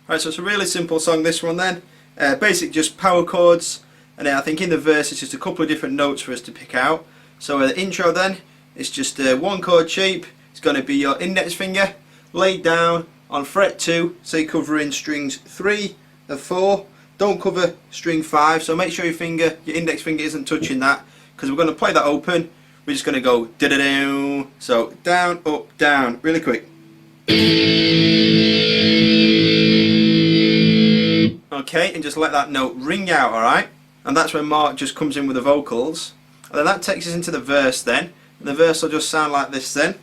Alright, so it's a really simple song, this one then. Basic just power chords, and then I think in the verse it's just a couple of different notes for us to pick out. So the intro then, it's just a one chord shape. It's going to be your index finger laid down on fret 2, so you're covering strings 3 and 4. Don't cover string 5, so make sure your index finger isn't touching that, because we're going to play that open. We're just going to go da-da-down, so down, up, down, really quick. Okay, and just let that note ring out, alright? And that's when Mark just comes in with the vocals. And then that takes us into the verse then. And the verse will just sound like this then.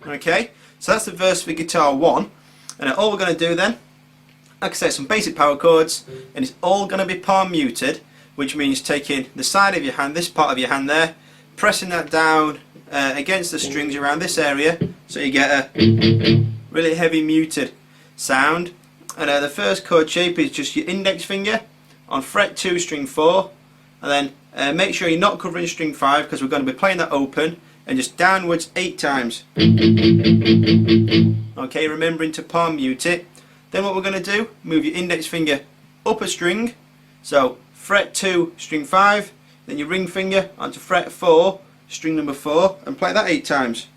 Okay, so that's the verse for guitar 1. And all we're going to do then, like I said, some basic power chords, and it's all going to be palm muted, which means taking the side of your hand, this part of your hand there, pressing that down against the strings around this area, so you get a really heavy muted sound. And the first chord shape is just your index finger on fret 2 string 4, and then make sure you're not covering string 5, because we're going to be playing that open, and just downwards 8 times. Okay, remembering to palm mute it. Then what we're going to do, move your index finger up a string, so fret 2 string 5, then your ring finger onto fret 4 string number 4, and play that 8 times.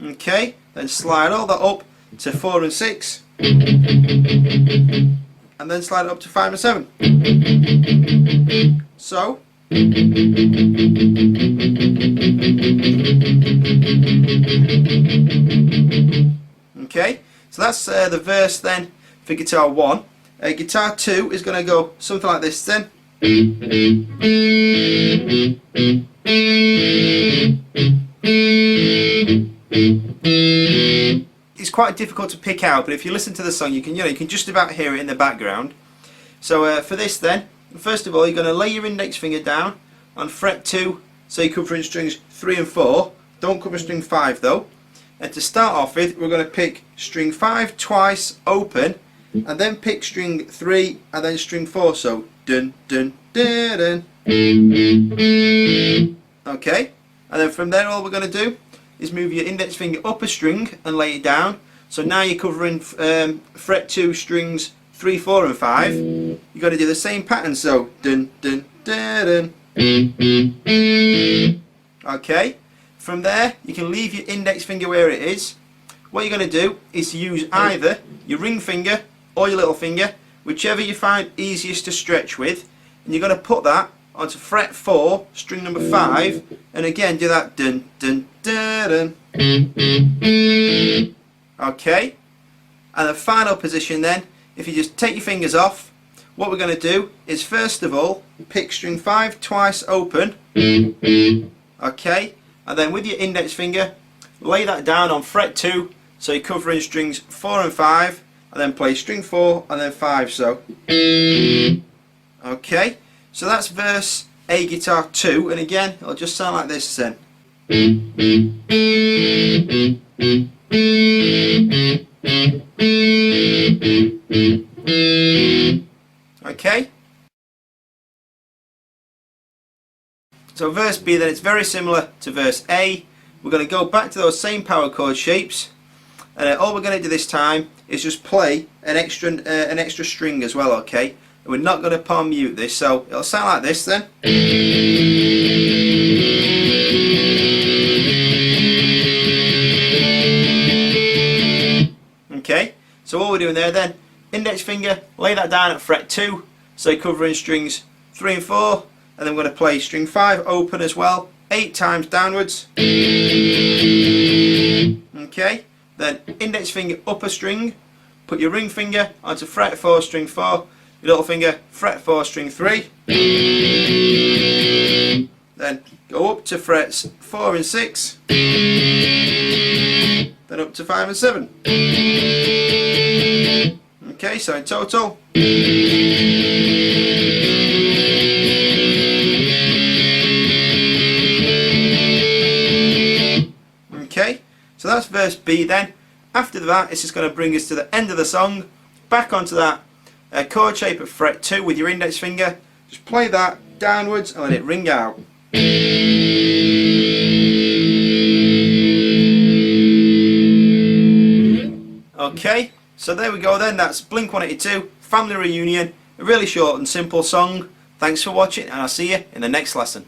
Okay, then slide all that up to 4 and 6, and then slide it up to 5 and 7. So okay, so that's the verse then for guitar 1. Guitar 2 is going to go something like this then. It's quite difficult to pick out, but if you listen to the song, you can just about hear it in the background. So for this then, first of all, you're going to lay your index finger down on fret 2, so you're covering strings 3 and 4. Don't cover string 5 though. And to start off with, we're going to pick string 5 twice open, and then pick string 3 and then string 4. So dun dun dun dun. Okay, and then from there all we're going to do is move your index finger up a string and lay it down. So now you're covering fret 2 strings 3, 4 and 5. You're going to do the same pattern, so dun dun dun dun. Okay, from there you can leave your index finger where it is. What you're going to do is use either your ring finger or your little finger, whichever you find easiest to stretch with, and you're going to put that onto fret 4 string number 5, and again do that dun dun dun dun. Okay, and the final position then, if you just take your fingers off, what we're going to do is first of all pick string 5 twice open. Okay, and then with your index finger lay that down on fret 2, so you're covering strings 4 and 5, and then play string 4 and then 5. So okay, so that's verse A guitar 2, and again it'll just sound like this then. Okay, so verse B then, it's very similar to verse A. We're going to go back to those same power chord shapes, and all we're going to do this time is just play an extra string as well. Okay, and we're not going to palm mute this, so it'll sound like this then. Okay, so what we're doing there then, index finger, lay that down at fret 2, so you're covering strings 3 and 4, and then we're going to play string 5 open as well, 8 times downwards. Okay, then index finger up a string, put your ring finger onto fret 4 string 4, your little finger fret 4 string 3, then go up to frets 4 and 6, then up to 5 and 7. Okay, so in total. Okay, so that's verse B then. After that, it's just going to bring us to the end of the song, back onto that chord shape at fret 2 with your index finger. Just play that downwards and let it ring out. Okay, so there we go then, that's Blink 182, Family Reunion, a really short and simple song. Thanks for watching and I'll see you in the next lesson.